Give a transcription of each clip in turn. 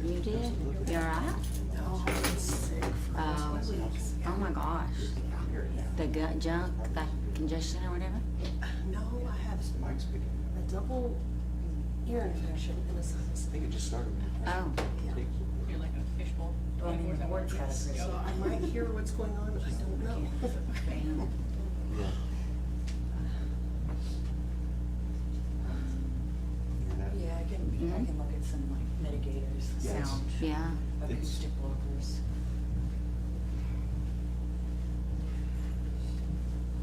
You did? You alright? No, I've been sick for Oh, 2 weeks. oh my gosh. The gut junk, the congestion or whatever? No, I have a double ear infection and a sinus. I think it just started. Oh, You're like a fishbowl. Well, I mean, the word category. So I might hear what's going on, I don't know. Yeah. Yeah, I can look at some like mitigators, Yes. sound, yeah. acoustic blockers.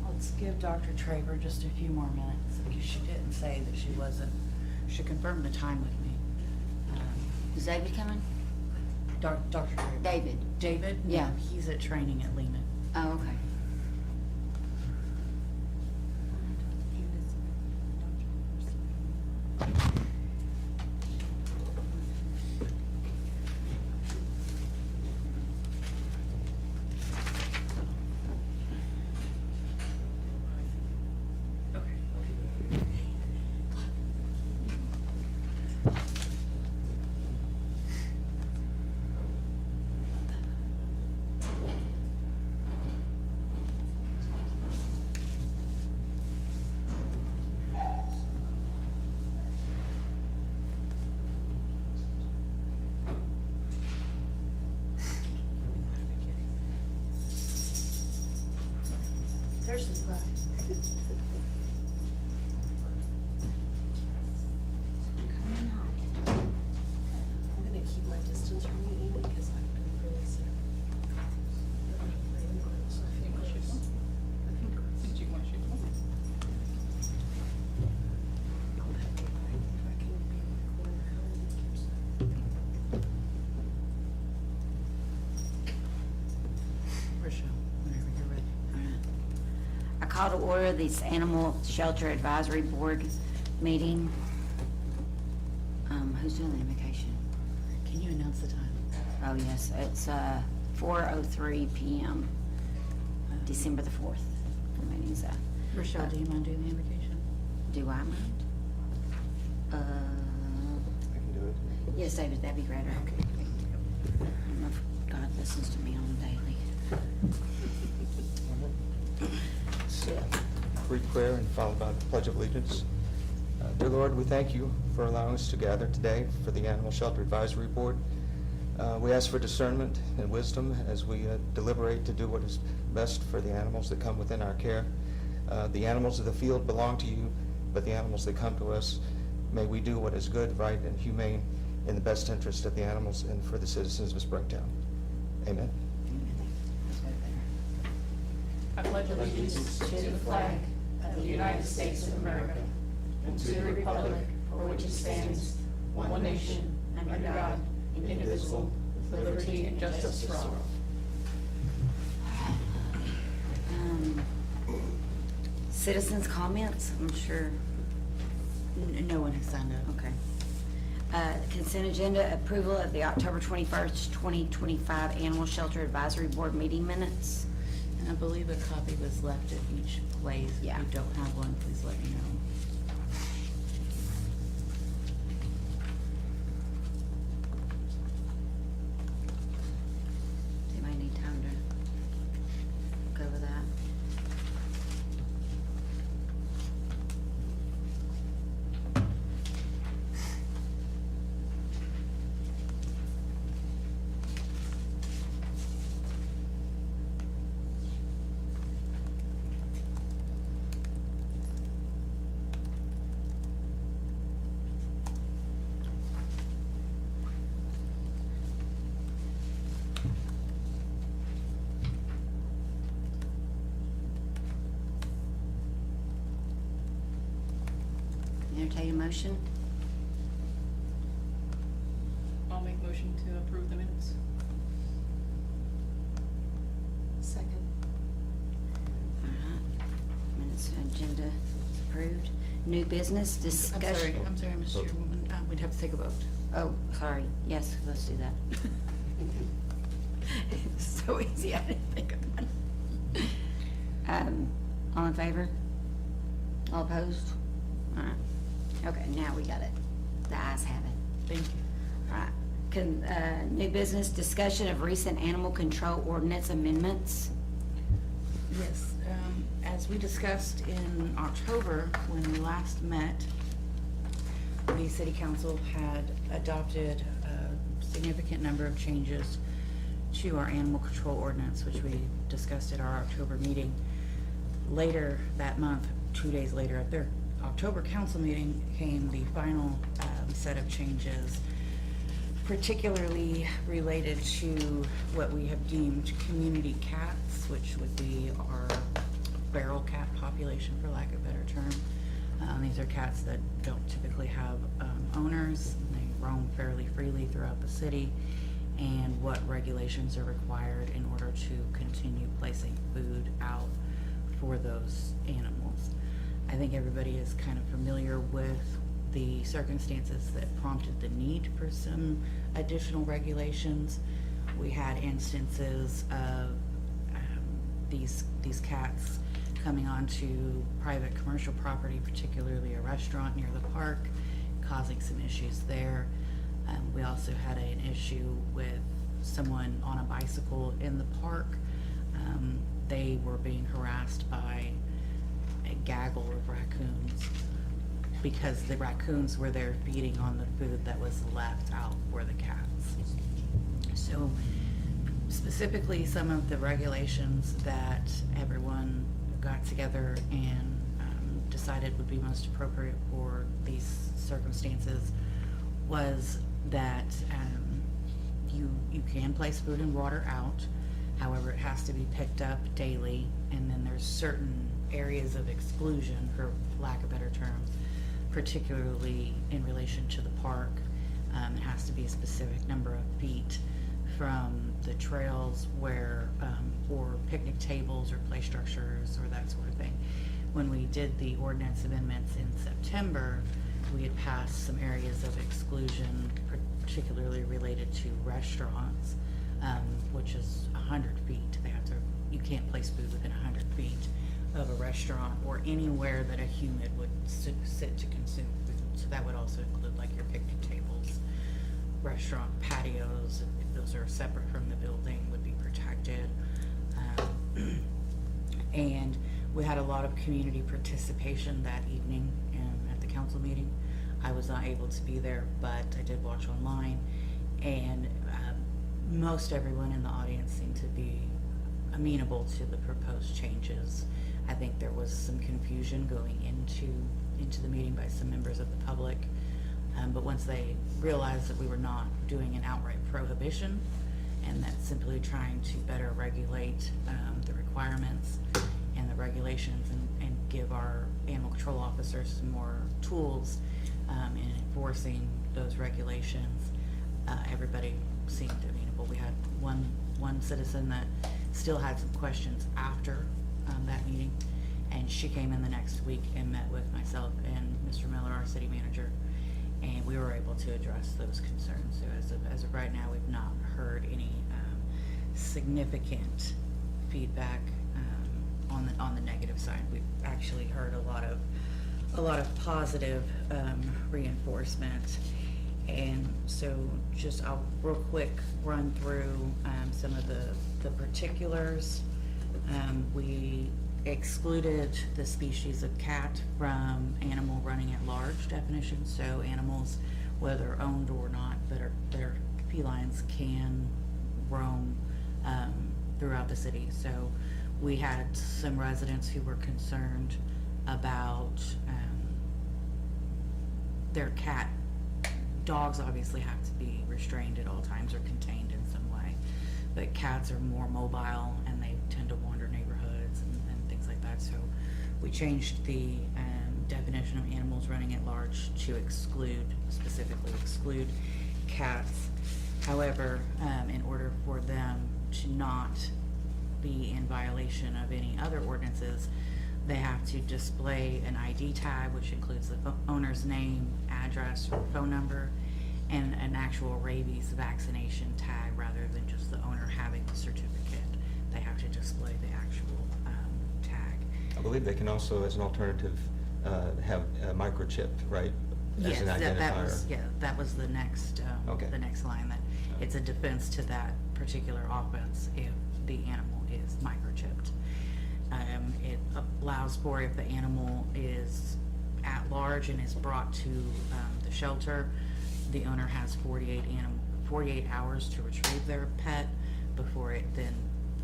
Let's give Dr. Traver just a few more minutes, because she didn't say that she wasn't, she confirmed the time with me. Is David coming? Dr. Traver. David? David? Yeah. No, he's at training at Lehman. Oh, okay. There's the flag. I'm gonna keep my distance from you, Amy, because I've been really sick. Did you want to shoot one? I'll have to, if I can be in the corner, how many keeps Rochelle, whenever you're ready. I call to order this Animal Shelter Advisory Board meeting. Who's doing the invocation? Can you announce the time? Oh, yes, it's 4:03 PM, December the 4th. The meeting's Rochelle, do you mind doing the invocation? do I mind? I can do it. Yes, David, that'd be great. I don't know if God listens to me on the daily. Let's brief prayer and followed by the Pledge of Allegiance. Dear Lord, we thank you for allowing us to gather today for the Animal Shelter Advisory Board. We ask for discernment and wisdom as we deliberate to do what is best for the animals that come within our care. The animals of the field belong to you, but the animals that come to us, may we do what is good, right, and humane in the best interest of the animals and for the citizens of Springtown. Amen. I pledge allegiance to the flag of the United States of America and to the republic for which it stands, one nation, under God, indivisible, with liberty and justice for all. Citizens' comments, I'm sure. No one has signed up. Okay. Consent agenda, approval of the October 21st, 2025 Animal Shelter Advisory Board meeting minutes. And I believe a copy was left at each place. Yeah. If you don't have one, please let me know. Do you might need time to go over that? Entertain a motion? I'll make motion to approve the minutes. Second. All right. Minutes agenda is approved. New business discussion. I'm sorry, Mr. Chairwoman, we'd have to take a vote. Oh, sorry. Yes, let's do that. It's so easy, I didn't think of that. All in favor? All opposed? All right. Okay, now we got it. The ayes have it. Thank you. All right. New business, discussion of recent animal control ordinance amendments. Yes, as we discussed in October, when we last met, the city council had adopted a significant number of changes to our animal control ordinance, which we discussed at our October meeting. Later that month, 2 days later, at their October council meeting, came the final set of changes, particularly related to what we have deemed community cats, which would be our feral cat population, for lack of a better term. These are cats that don't typically have owners. They roam fairly freely throughout the city, and what regulations are required in order to continue placing food out for those animals. I think everybody is kind of familiar with the circumstances that prompted the need for some additional regulations. We had instances of these cats coming onto private commercial property, particularly a restaurant near the park, causing some issues there. We also had an issue with someone on a bicycle in the park. They were being harassed by a gaggle of raccoons because the raccoons were there feeding on the food that was left out for the cats. So specifically, some of the regulations that everyone got together and decided would be most appropriate for these circumstances was that you can place food and water out. However, it has to be picked up daily, and then there's certain areas of exclusion, for lack of a better term, particularly in relation to the park. It has to be a specific number of feet from the trails where, or picnic tables or play structures or that sort of thing. When we did the ordinance amendments in September, we had passed some areas of exclusion, particularly related to restaurants, which is 100 feet. You can't place food within 100 feet of a restaurant or anywhere that a human would sit to consume food. So that would also include like your picnic tables, restaurant patios, if those are separate from the building, would be protected. And we had a lot of community participation that evening at the council meeting. I was not able to be there, but I did watch online, and most everyone in the audience seemed to be amenable to the proposed changes. I think there was some confusion going into the meeting by some members of the public, but once they realized that we were not doing an outright prohibition and that simply trying to better regulate the requirements and the regulations and give our animal control officers some more tools in enforcing those regulations, everybody seemed amenable. We had one citizen that still had some questions after that meeting, and she came in the next week and met with myself and Mr. Miller, our city manager, and we were able to address those concerns. So as of right now, we've not heard any significant feedback on the negative side. We've actually heard a lot of positive reinforcement. And so I'll real quick run through some of the particulars. We excluded the species of cat from animal running at large definition. So animals, whether owned or not, that are felines, can roam throughout the city. So we had some residents who were concerned about their cat. Dogs obviously have to be restrained at all times or contained in some way, but cats are more mobile and they tend to wander neighborhoods and things like that. So we changed the definition of animals running at large to specifically exclude cats. However, in order for them to not be in violation of any other ordinances, they have to display an ID tag, which includes the owner's name, address, or phone number, and an actual rabies vaccination tag rather than just the owner having the certificate. They have to display the actual tag. I believe they can also, as an alternative, have a microchip, right? As Yes, an identifier. that was the next Okay. the next line, that It's a defense to that particular offense if the animal is microchipped. It allows for if the animal is at large and is brought to the shelter, the owner has 48 hours to retrieve their pet before it then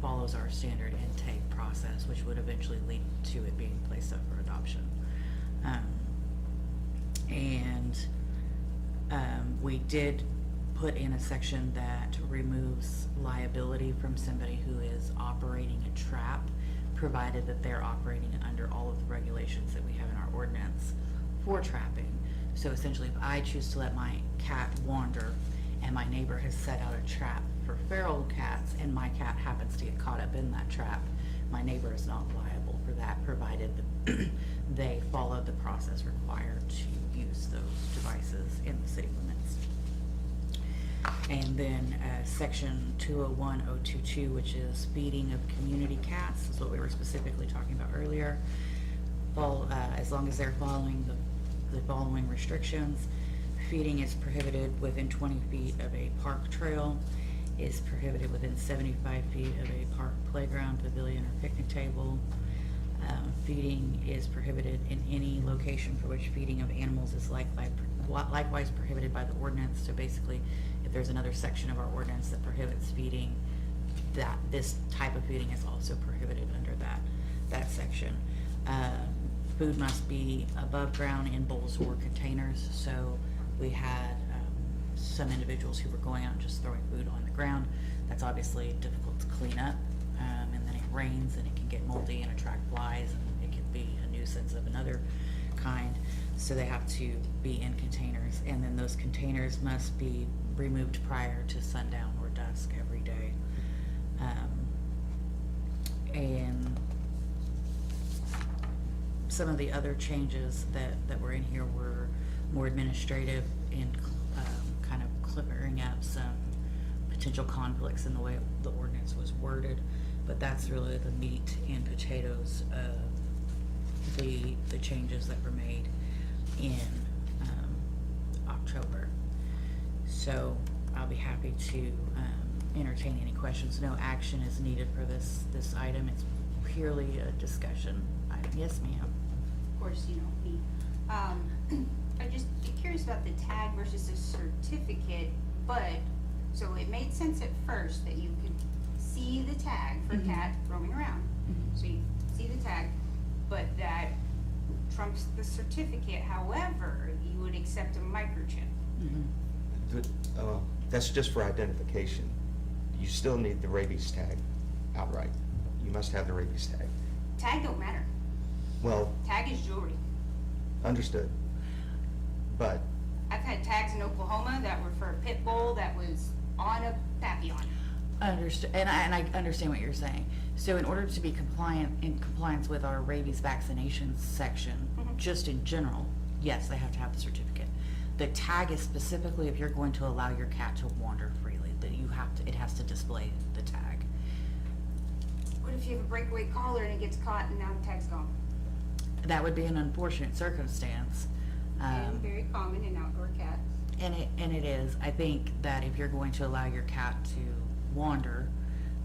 follows our standard intake process, which would eventually lead to it being placed up for adoption. We did put in a section that removes liability from somebody who is operating a trap, provided that they're operating under all of the regulations that we have in our ordinance for trapping. So essentially, if I choose to let my cat wander and my neighbor has set out a trap for feral cats and my cat happens to get caught up in that trap, my neighbor is not liable for that, provided that they follow the process required to use those devices in the city limits. And then section 201022, which is feeding of community cats, is what we were specifically talking about earlier. As long as they're following the following restrictions: feeding is prohibited within 20 feet of a park trail, is prohibited within 75 feet of a park playground, pavilion, or picnic table. Feeding is prohibited in any location for which feeding of animals is likewise prohibited by the ordinance. So basically, if there's another section of our ordinance that prohibits feeding, that this type of feeding is also prohibited under that section. Food must be above ground in bowls or containers. So we had some individuals who were going out and just throwing food on the ground. That's obviously difficult to clean up, and then it rains and it can get moldy and attract flies, and it can be a nuisance of another kind. So they have to be in containers, and then those containers must be removed prior to sundown or dusk every day. And some of the other changes that were in here were more administrative and kind of clearing up some potential conflicts in the way the ordinance was worded, but that's really the meat and potatoes of the changes that were made in October. So I'll be happy to entertain any questions. No action is needed for this item. It's purely a discussion item. Yes, ma'am. Of course, you know me. I'm just curious about the tag versus the certificate, but, so it made sense at first that you could see the tag for Mhm. cat roaming around. So you see the tag, but that trumps the certificate. However, you would accept a microchip. That's just for identification. You still need the rabies tag outright. You must have the rabies tag. Tag don't matter. Well, Tag is jewelry. understood. But I've had tags in Oklahoma that were for a pit bull that was on a papillon. Understood, and I understand what you're saying. So in order to be in compliance with our rabies vaccinations section, Mhm. just in general, yes, they have to have the certificate. The tag is specifically if you're going to allow your cat to wander freely, that it has to display the tag. What if you have a breakaway collar and it gets caught and now the tag's gone? That would be an unfortunate circumstance. And very common in outdoor cats. And it is. I think that if you're going to allow your cat to wander,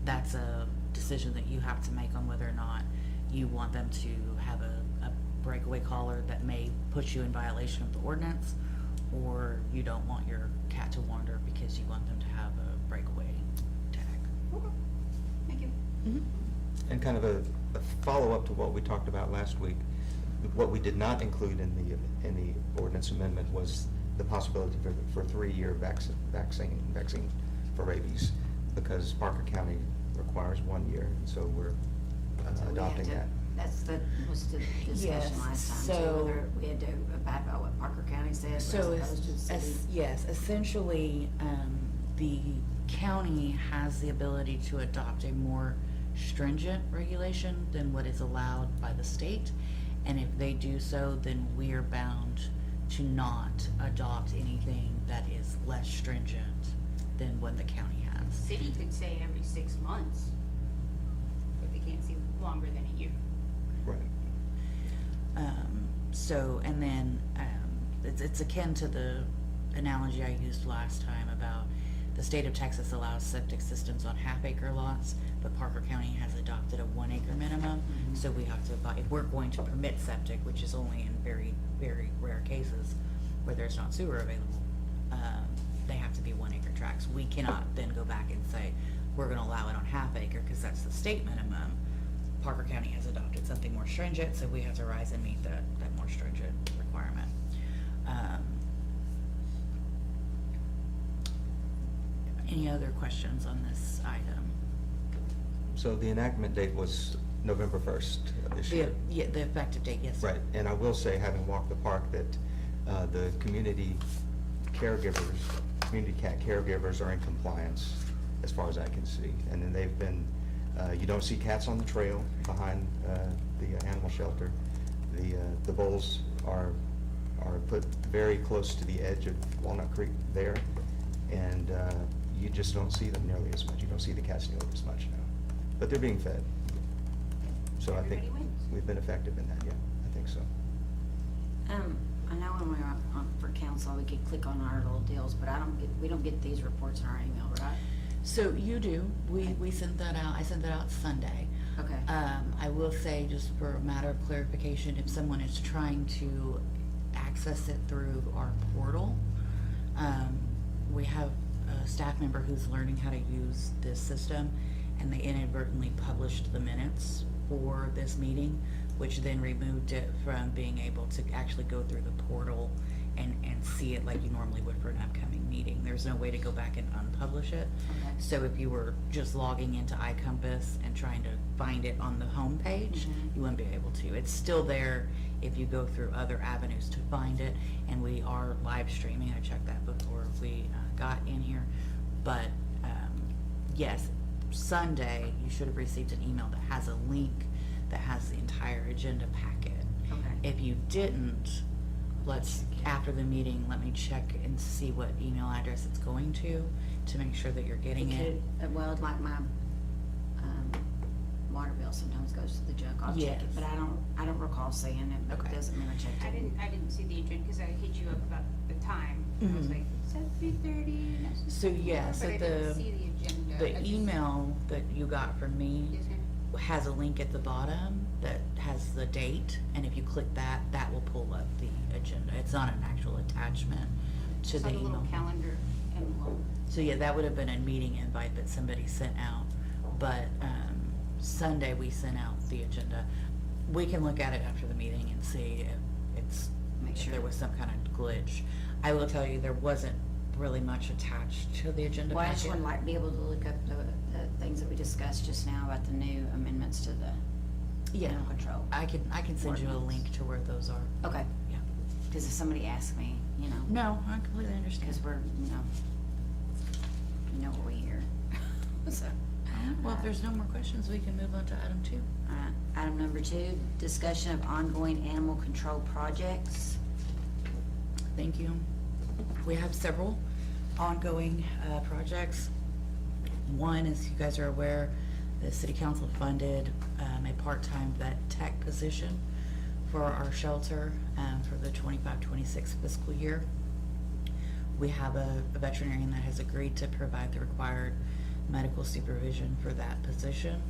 that's a decision that you have to make on whether or not you want them to have a breakaway collar that may put you in violation of the ordinance, or you don't want your cat to wander because you want them to have a breakaway tag. Okay. Thank you. And kind of a follow-up to what we talked about last week, what we did not include in the ordinance amendment was the possibility for 3-year vaccine for rabies, because Parker County requires 1 year, and so we're So we adopting had to- that. That's was the discussion Yes, last time, so- too, whether we had to abide by what Parker County said as So, opposed to the city. yes, essentially, the county has the ability to adopt a more stringent regulation than what is allowed by the state. And if they do so, then we are bound to not adopt anything that is less stringent than what the county has. City could say every 6 months, but they can't see longer than a year. Right. So, and then, it's akin to the analogy I used last time about The state of Texas allows septic systems on half-acre lots, but Parker County has adopted a 1-acre minimum. So we have to buy, if we're going to permit septic, which is only in very, very rare cases where there's not sewer available, they have to be 1-acre tracts. We cannot then go back and say, we're gonna allow it on half-acre, because that's the state minimum. Parker County has adopted something more stringent, so we have to rise and meet that more stringent requirement. Any other questions on this item? So the enactment date was November 1st of this year. Yeah, the effective date, yes. Right, and I will say, having walked the park, that the community caregivers, community cat caregivers are in compliance as far as I can see. And then they've been, you don't see cats on the trail behind the animal shelter. The bowls are put very close to the edge of Walnut Creek there, and you just don't see them nearly as much. You don't see the cats nearly as much now. But they're being fed. So I think Everybody wins. we've been effective in that, yeah, I think so. I know when we were on for council, we could click on our little deals, but we don't get these reports in our email, right? So you do, we sent that out, I sent that out Sunday. Okay. I will say, just for a matter of clarification, if someone is trying to access it through our portal, we have a staff member who's learning how to use this system, and they inadvertently published the minutes for this meeting, which then removed it from being able to actually go through the portal and see it like you normally would for an upcoming meeting. There's no way to go back and unpublish it. Okay. So if you were just logging into iCompass and trying to find it on the home page, you wouldn't be able to. It's still there if you go through other avenues to find it, and we are live streaming. I checked that before we got in here. But yes, Sunday you should have received an email that has a link that has the entire agenda packet. Okay. If you didn't, after the meeting, let me check and see what email address it's going to make sure that you're getting it. Well, like my water bill sometimes goes to the junk. I'll check it, Yes. but I don't recall seeing it, but Okay. it doesn't mean I checked it. I didn't see the agenda, cause I hit you up about the time. I was Mhm. like, is that 3:30? So, yeah, so But I didn't see the agenda. I The just- email that you got from me Yes, ma'am. has a link at the bottom that has the date, and if you click that, that will pull up the agenda. It's not an actual attachment to It's the on the email. little calendar envelope. So yeah, that would have been a meeting invite that somebody sent out, but, Sunday we sent out the agenda. We can look at it after the meeting and see if Make if sure. there was some kind of glitch. I will tell you, there wasn't really much attached to the agenda Well, I just packet. want to be able to look up the things that we discussed just now about the new amendments to the Yeah, animal control. I can send you a Ordinance. link to where those are. Okay, Yeah. because if somebody asks me, No, I completely understand. because we're, what we hear. So, Well, if there's no more questions, we can move on to item 2. item number 2, discussion of ongoing animal control projects. Thank you. We have several ongoing projects. One, as you guys are aware, the city council funded a part-time vet tech position for our shelter for the 25-26 fiscal year. We have a veterinarian that has agreed to provide the required medical supervision for that position,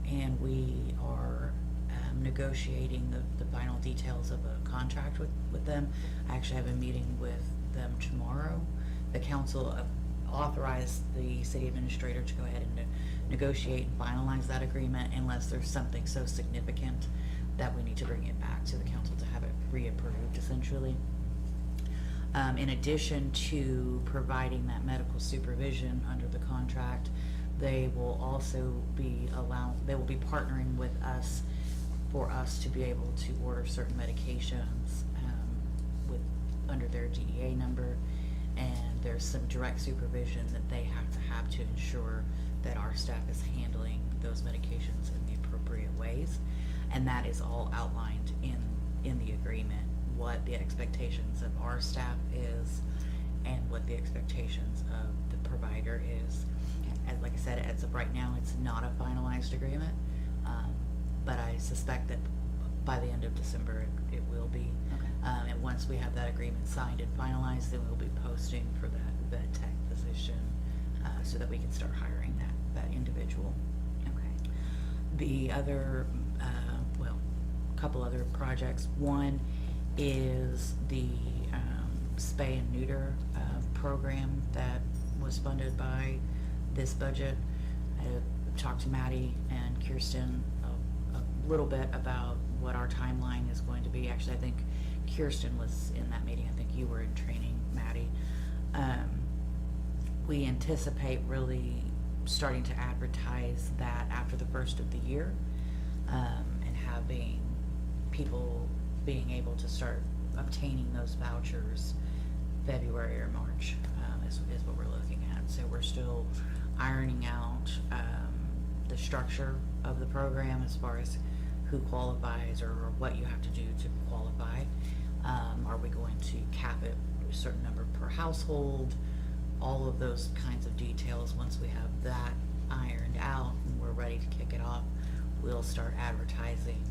and we are negotiating the final details of a contract with them. I actually have a meeting with them tomorrow. The council authorized the city administrator to go ahead and negotiate and finalize that agreement unless there's something so significant that we need to bring it back to the council to have it reapproved, essentially. In addition to providing that medical supervision under the contract, they will also be partnering with us for us to be able to order certain medications under their DEA number, and there's some direct supervision that they have to ensure that our staff is handling those medications in the appropriate ways, and that is all outlined in the agreement, what the expectations of our staff is and what the expectations of the provider is. And like I said, as of right now, it's not a finalized agreement, but I suspect that by the end of December, it will be. Okay. And once we have that agreement signed and finalized, then we'll be posting for that vet tech position so that we can start hiring that individual. Okay. The other, well, a couple other projects. One is the spay and neuter program that was funded by this budget. I talked to Maddie and Kirsten a little bit about what our timeline is going to be. Actually, I think Kirsten was in that meeting. I think you were in training, Maddie. We anticipate really starting to advertise that after the first of the year, and having people being able to start obtaining those vouchers February or March, is what we're looking at. So we're still ironing out the structure of the program as far as who qualifies or what you have to do to qualify. Are we going to cap it a certain number per household? All of those kinds of details. Once we have that ironed out and we're ready to kick it off, we'll start advertising,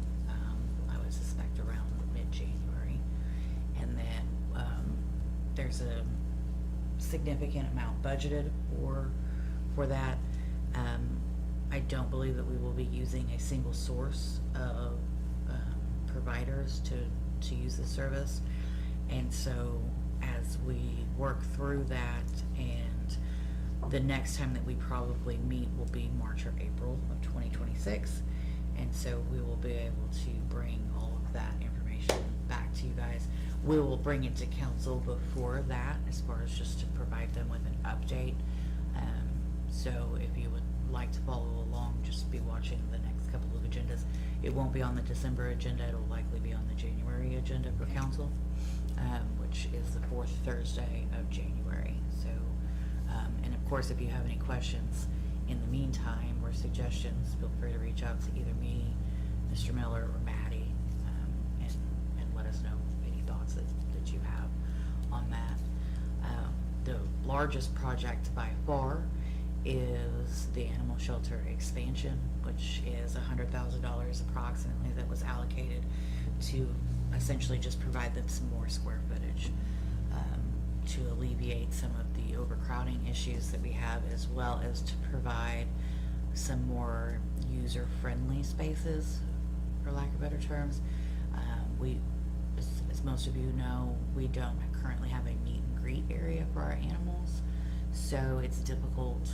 I would suspect around mid-January. And then there's a significant amount budgeted for that. I don't believe that we will be using a single source of providers to use the service. And so as we work through that, and the next time that we probably meet will be March or April of 2026. And so we will be able to bring all of that information back to you guys. We will bring it to council before that, as far as just to provide them with an update. So if you would like to follow along, just be watching the next couple of agendas. It won't be on the December agenda, it'll likely be on the January agenda for council, which is the fourth Thursday of January. So, and of course, if you have any questions in the meantime or suggestions, feel free to reach out to either me, Mr. Miller, or Maddie, and let us know any thoughts that you have on that. The largest project by far is the animal shelter expansion, which is $100,000 approximately that was allocated to essentially just provide them some more square footage, to alleviate some of the overcrowding issues that we have, as well as to provide some more user-friendly spaces, for lack of better terms. As most of you know, we don't currently have a meet and greet area for our animals, so it's difficult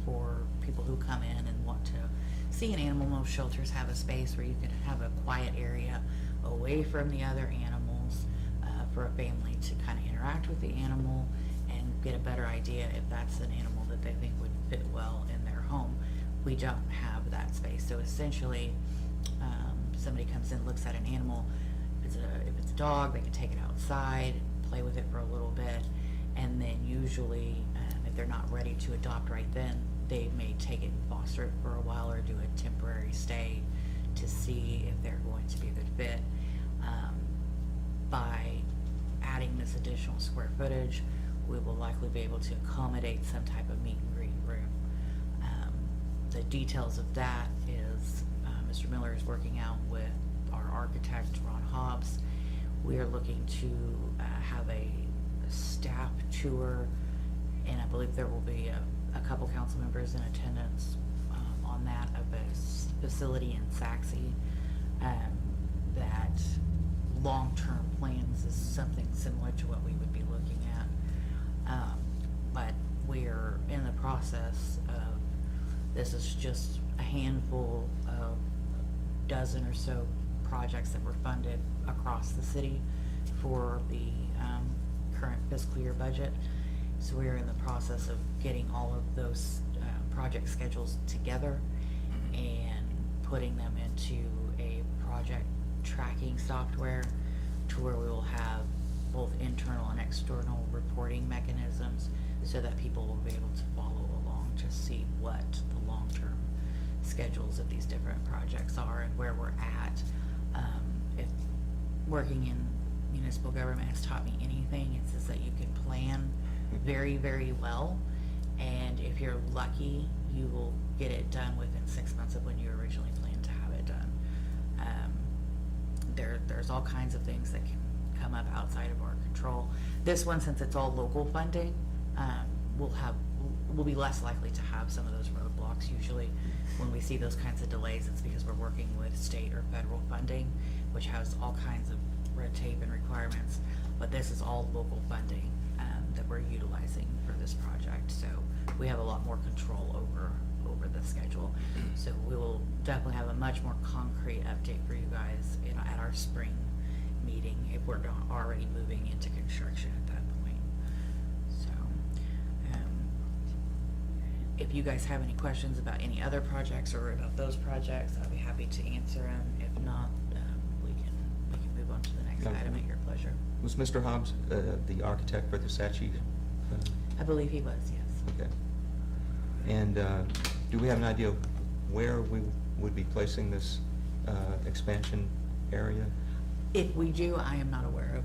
for people who come in and want to see an animal. Most shelters have a space where you can have a quiet area away from the other animals, for a family to kind of interact with the animal and get a better idea if that's an animal that they think would fit well in their home. We don't have that space. So essentially, somebody comes in, looks at an animal. If it's a dog, they can take it outside, play with it for a little bit, and then usually, if they're not ready to adopt right then, they may take it and foster it for a while or do a temporary stay to see if they're going to be a good fit. By adding this additional square footage, we will likely be able to accommodate some type of meet and greet room. The details of that is Mr. Miller is working out with our architect, Ron Hobbs. We are looking to have a staff tour, and I believe there will be a couple council members in attendance on that, of a facility in Saxe. That long-term plans is something similar to what we would be looking at. But we're in the process of, this is just a handful of dozen or so projects that were funded across the city for the current fiscal year budget. So we're in the process of getting all of those project schedules together and putting them into a project tracking software to where we will have both internal and external reporting mechanisms so that people will be able to follow along to see what the long-term schedules of these different projects are and where we're at. If working in municipal government has taught me anything, it's just that you can plan very, very well, and if you're lucky, you will get it done within 6 months of when you originally planned to have it done. There's all kinds of things that can come up outside of our control. This one, since it's all local funding, we'll have we'll be less likely to have some of those roadblocks. Usually, when we see those kinds of delays, it's because we're working with state or federal funding, which has all kinds of red tape and requirements. But this is all local funding that we're utilizing for this project, so we have a lot more control over the schedule. So we will definitely have a much more concrete update for you guys at our spring meeting if we're not already moving into construction at that point. So, if you guys have any questions about any other projects or about those projects, I'll be happy to answer them. If not, we can move on to the next Okay. item at your pleasure. Was Mr. Hobbs the architect for the Sachi? I believe he was, yes. Okay. And do we have an idea of where we would be placing this expansion area? If we do, I am not aware of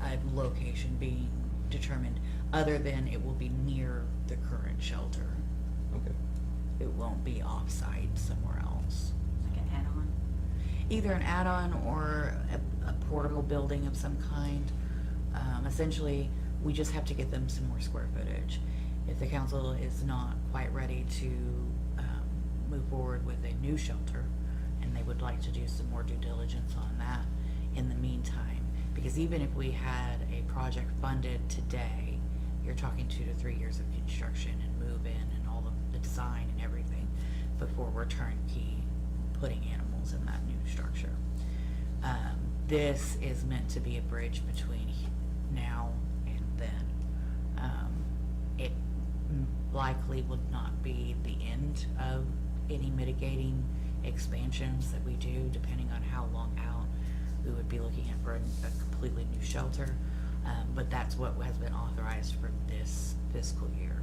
a location being determined, other than it will be near the current shelter. Okay. It won't be off-site somewhere else. Like an add-on? Either an add-on or a portable building of some kind. Essentially, we just have to get them some more square footage. If the council is not quite ready to move forward with a new shelter, and they would like to do some more due diligence on that in the meantime, because even if we had a project funded today, you're talking 2 to 3 years of construction and move in and all of the design and everything before we're turnkey putting animals in that new structure. This is meant to be a bridge between now and then. It likely would not be the end of any mitigating expansions that we do, depending on how long out we would be looking at for a completely new shelter. But that's what has been authorized for this fiscal year.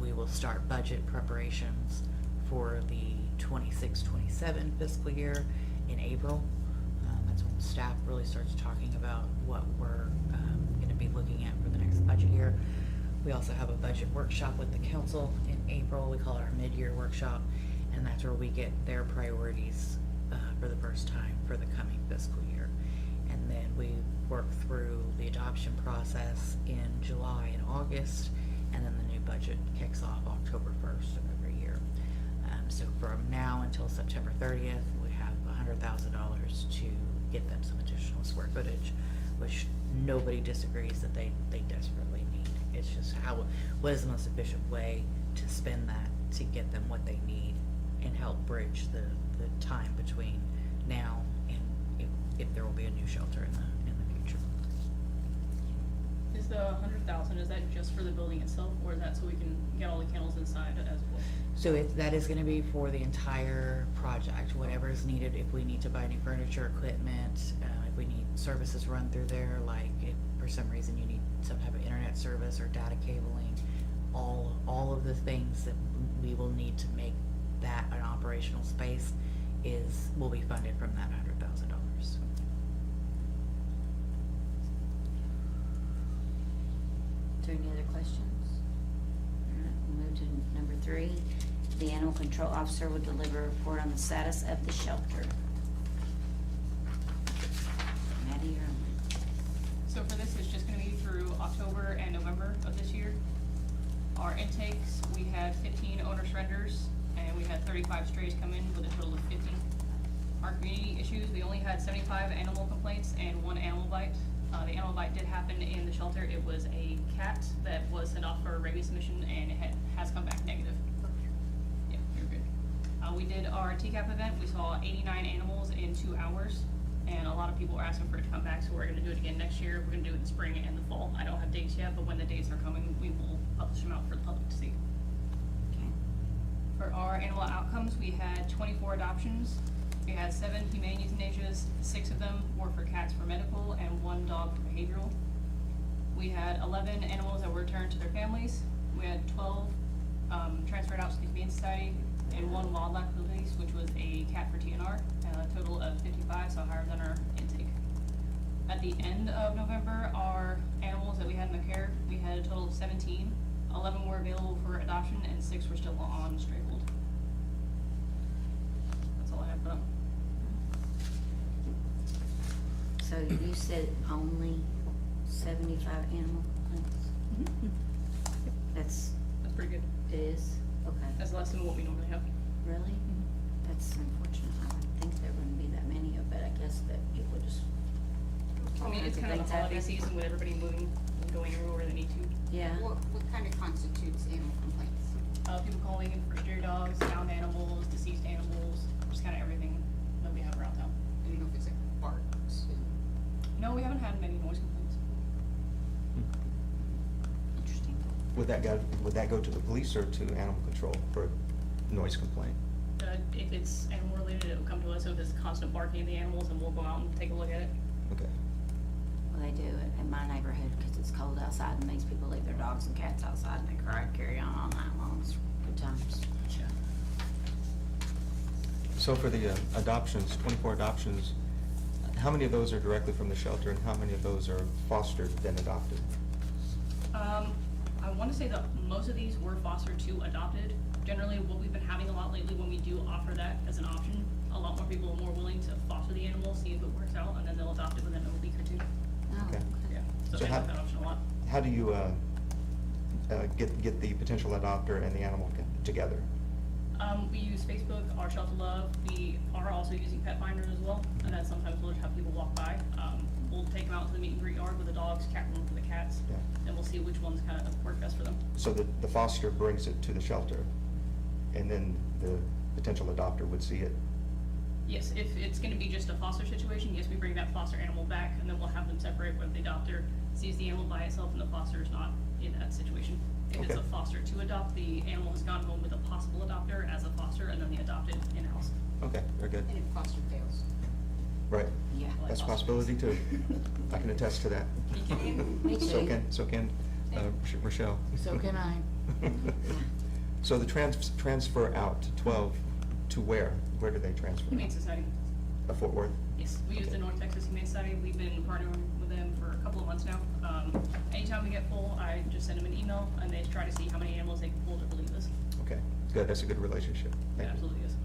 We will start budget preparations for the 26-27 fiscal year in April. That's when staff really starts talking about what we're gonna be looking at for the next budget year. We also have a budget workshop with the council in April. We call it our mid-year workshop, and that's where we get their priorities for the first time for the coming fiscal year. And then we work through the adoption process in July and August, and then the new budget kicks off October 1st of every year. So from now until September 30th, we have $100,000 to get them some additional square footage, which nobody disagrees that they desperately need. It's just what is the most efficient way to spend that to get them what they need and help bridge the time between now and if there will be a new shelter in the future. Is the 100,000, is that just for the building itself, or is that so we can get all the kennels inside as well? So that is gonna be for the entire project, whatever is needed. If we need to buy new furniture, equipment, if we need services run through there, like if for some reason you need some type of internet service or data cabling, all of the things that we will need to make that an operational space will be funded from that $100,000. Is there any other questions? All right, we'll move to number 3. The animal control officer will deliver a report on the status of the shelter. Maddie, you're on. So for this, it's just gonna be through October and November of this year. Our intakes, we had 15 owner surrenders, and we had 35 strays come in with a total of 50. Our community issues, we only had 75 animal complaints and 1 animal bite. The animal bite did happen in the shelter. It was a cat that was sent off for a rabies submission, and it has come back negative. Yeah, you're good. We did our TCAP event. We saw 89 animals in 2 hours, and a lot of people were asking for it to come back, so we're gonna do it again next year. We're gonna do it in the spring and the fall. I don't have dates yet, but when the dates are coming, we will publish them out for the public to see. Okay. For our animal outcomes, we had 24 adoptions. We had 7 humane euthanasias, 6 of them were for cats for medical, and 1 dog for behavioral. We had 11 animals that were returned to their families. We had 12 transferred out to the Humane Society, and 1 wildlife release, which was a cat for TNR, and a total of 55, so higher than our intake. At the end of November, our animals that we had in the care, we had a total of 17. 11 were available for adoption, and 6 were still on stray hold. That's all I have for them. So you said only 75 animal complaints? That's, pretty good. it is, okay, That's less than what we normally have. really? That's unfortunate, I would think there wouldn't be that many, but I guess that people just. I mean, it's kind of the holiday season with everybody moving and going everywhere they need to. Yeah, What kind of constitutes animal complaints? People calling in for stray dogs, found animals, deceased animals, just kind of everything that we have around town. I don't know if it's like barks and. No, we haven't had many noise complaints. interesting. Would that go to the police or to animal control for a noise complaint? If it's animal related, it will come to us. So if there's constant barking of the animals, then we'll go out and take a look at it. Okay. Well, they do it in my neighborhood because it's cold outside and makes people leave their dogs and cats outside and they cry and carry on all night long. It's good times. So for the adoptions, 24 adoptions, how many of those are directly from the shelter and how many of those are fostered then adopted? I want to say that most of these were foster to adopted. Generally, what we've been having a lot lately when we do offer that as an option, a lot more people are more willing to foster the animal, see if it works out, and then they'll adopt it within a week or two. Oh, Okay. Yeah, so So they how- like that option a lot. How do you get the potential adopter and the animal together? We use Facebook, Our Shelter Love. We are also using Pet Finder as well, and then sometimes we'll just have people walk by. We'll take them out to the meet and greet yard with the dogs, cat room for the cats, Yeah. and we'll see which ones kind of work best for them. So the foster brings it to the shelter and then the potential adopter would see it? Yes, if it's gonna be just a foster situation, yes, we bring that foster animal back, and then we'll have them separate where the adopter sees the animal by itself and the foster is not in that situation. If it's Okay. a foster to adopt, the animal has gone home with a possible adopter as a foster, and then the adopted in-house. Okay, very good. And if foster fails. Right. Yeah. Like That's a foster possibility kids. too. I can attest to that. Me So too. can Rochelle. So can I. So the transfer out to 12, to where? Where do they transfer? Humane Society. Fort Worth? Yes, we use the Okay. North Texas Humane Society. We've been partnering with them for a couple of months now. Anytime we get full, I just send them an email, and they try to see how many animals they can pull to relieve us. Okay, good, that's a good relationship. It Thank you. absolutely is.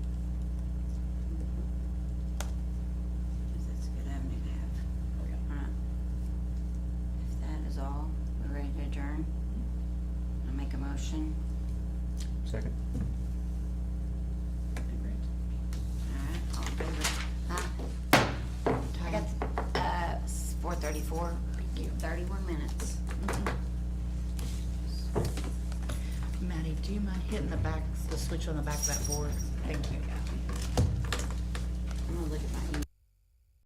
That's a good avenue to have. Oh, yeah. All right. If that is all, we're ready to adjourn. I'll make a motion. Second? Okay, great. All right, all in favor? I got, 4:34, 31 minutes. Maddie, do you mind hitting the switch on the back of that board? Thank you. I'm gonna look at my email.